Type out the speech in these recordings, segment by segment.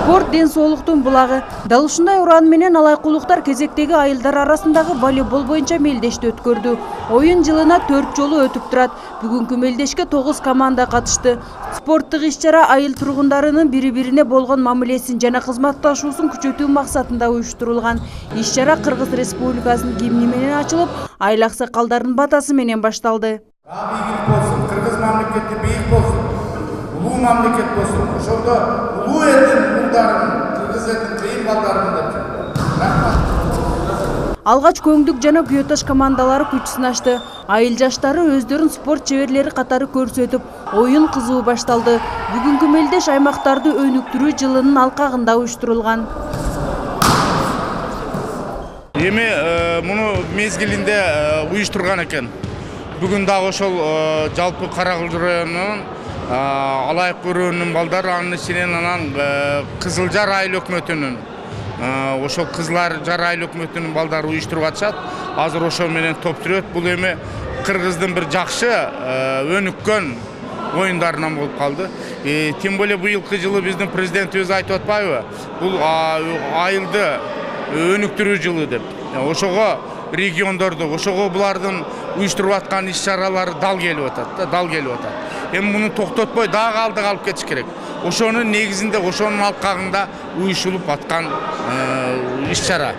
Спорт ден соолуктун булагы. Дал ушундай уран менен алайкулуктар кезектеги айылдар арасындагы волейбол боюнча мелдешти өткөрдү. Оюн жылына 4 жолу өтүп турат. Бүгүнкү мелдешке 9 команда катышты. Спорттук иш-чара айыл тургундарынын бири-бирине болгон мамилесин жана кызматташуусун күчөтүү максатында уюштурулган. Иш-чара Кыргыз Республикасынын гимни менен ачылып, айыл аксакалдарынын батасы менен башталды. Бийик болсун, Кыргыз мамлекети бийик болсун, улуу мамлекет болсун. Ошондо улуу элдин уулдарын, Кыргыз элдин кыйын балдарын деп. Алгач көңдүк жана күйөташ командалары күч сынашты. Айыл жаштары өздөрүн спорт чеберлери катары көрсөтүп, оюн кызуу башталды. Бүгүнкү мелдеш аймактарды өнүктүрүү жылынын алкагында уюштурулган. Эми муну мезгилинде уюштурган экен. Бүгүн дагы ошол жалпы Каракөл районунун алайык көрүүнүн балдары анын ичинен анан Кызылжар айыл өкмөтүнүн ошол Кызылжар айыл өкмөтүнүн балдары уюштуруп атышат. Азыр ошол менен топ жүрөт. Бул эми Кыргыздын бир жакшы өнүккөн оюндарынан болуп калды. Тем более быйылкы жылы биздин президентибиз айтып атпайбы? Бул айылды өнүктүрүү жылы деп. Ошого региондорду, ошого булардын уюштуруп аткан иш-чаралары дал келип атат, дал келип атат. Эми муну токтотпой дагы алдыга алып кетиш керек. Ошонун негизинде, ошонун алкагында уюшулуп аткан иш-чара.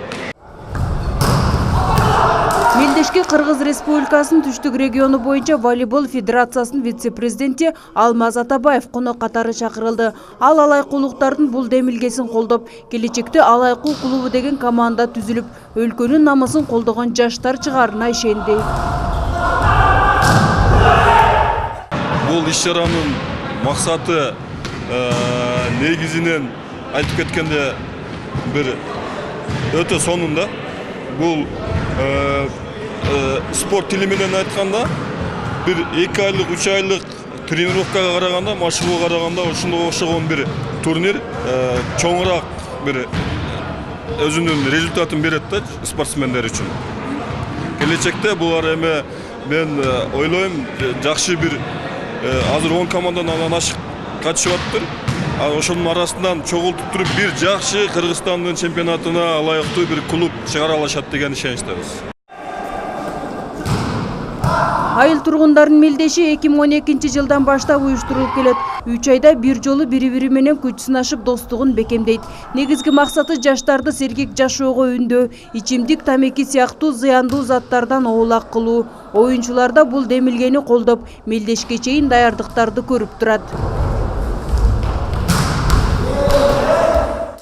Мелдешке Кыргыз Республикасынын түштүк региону боюнча волейбол федерациясынын вице-президенти Алмаз Атабаев конок катары чакырылды. Ал алайкулуктардын бул демилгесин колдоп, келечекте алайкул клубу деген команда түзүлүп, өлкөнүн намысын колдогон жаштар чыгаарына ишенди. Бул иш-чаранын максаты негизинен айтып кеткенде бир өтө сонунда бул спорт тили менен айтканда бир 2 айлык 3 айлык тренировкага караганда, машыгууга караганда ошондой окшогон бир турнир чоңураак бир өзүнүн результатын берет да спортсмендер үчүн. Келечекте булар эми мен ойлойм жакшы бир азыр 10 команданын ашык катышып атыптыр. Ошонун арасынан чогултуп туруп бир жакшы Кыргызстандын чемпионатына ылайыктуу бир клуб чыгара алышат деген ишеничтебиз. Айыл тургундарынын мелдеши 2012 жылдан баштап уюштурулуп келет. 3 айда бир жолу бири-бири менен күч сынашып достугун бекемдейт. Негизги максаты жаштарды сергек жашоого үндөө, ичимдик, тамеки сыяктуу зыяндуу заттардан оолак кылуу. Оюнчуларда бул демилгени колдоп, мелдешке чейин даярдыктарды көрүп турат.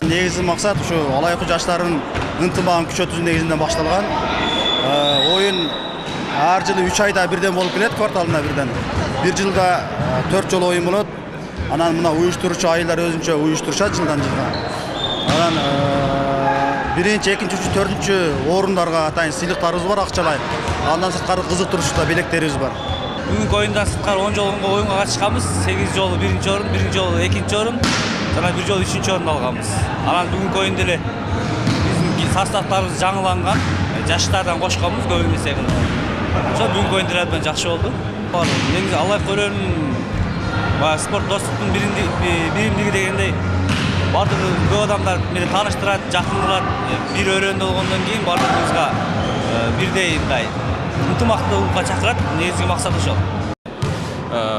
Негизги максат ушу алайкы жаштардын ынтымагын күчөтүү негизинен башталган. Оюн ар жылы 3 айда бирден болуп келет, кварталына бирден. Бир жылда 4 жолу оюн болот. Анан мына уюштуруучу айылдар өзүнчө уюштурушат жылдан жылга. Анан биринчи, экинчи, үчүнчү, төртүнчү орундарга атайын сыйлыктарыбыз бар акчалай. Андан сырткары кызыктыруучу белектерибиз бар. Бүгүнкү оюндан сырткары 10 жолу оюнга катышканбыз. 8 жолу биринчи орун, 1 жолу экинчи орун, жана 1 жолу үчүнчү орун алганбыз. Анан бүгүнкү оюнда эле биздин составтарыбыз жаңыланган, жаштардан кошконбуз көп эмес экен. Ошо бүгүнкү оюндар абдан жакшы болду. Негизи алайык көрүүнүн спорт достуктун биримдиги дегендей баардык көп адамдар мени тааныштырат, жакындырат. Бир өрөөндө болгондон кийин баардыгыбызга бирдей мындай ынтымактуулукка чакырат. Негизги максат ошол.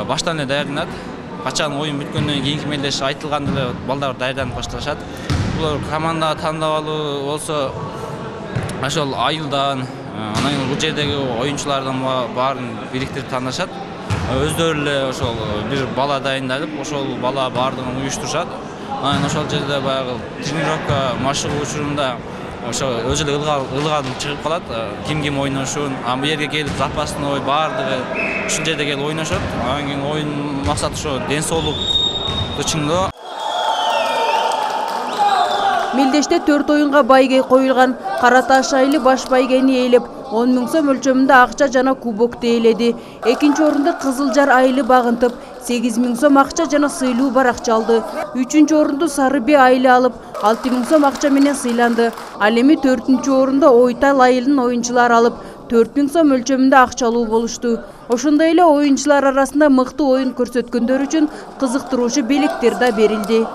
Баштан эле даярданат. Качан оюн бүткөндөн кийинки мелдеш айтылганда эле балдар даярданып башташат. Булар команда тандап алуу болсо ошол айылдан, анан бул жердеги оюнчулардан баарын бириктирип тандашат. Өздөрү эле ошол бир бала дайындалып, ошол бала баардыгын уюштурушат. Анан ошол жерде баягы тренировка, машыгуу учурунда ошо өзү эле ылган чыгып калат, ким ойношун, бу жерге келип запасной баардыгы ушул жерде келип ойношот. Анан кийин оюн максаты ошо ден соолукту чыңдоо. Мелдеште 4 оюнга байгей коюлган. Караташ айылы баш байгени ээлеп, 10 000 сом өлчөмүндө акча жана кубокты ээледи. Экинчи орунду Кызылжар айылы багынтып, 8 000 сом акча жана сыйлуу баракча алды. 3-чү орунду Сары Бий айылы алып, 6 000 сом акча менен сыйланды. Ал эми 4-чү орунду Ойтал айылынын оюнчулары алып, 4 000 сом өлчөмүндө акча алуу болушту. Ошондой эле оюнчулар арасында мыкты оюн көрсөткөндөр үчүн кызыктыруучу белектер да берилди.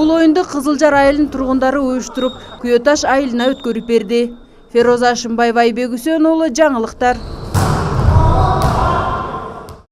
Бул оюнду Кызылжар айылынын тургундары уюштуруп, Күйөташ айылына өткөрүп берди. Фероза Ашымбаева, Айбек Үсөнұлы, жаңылыктар.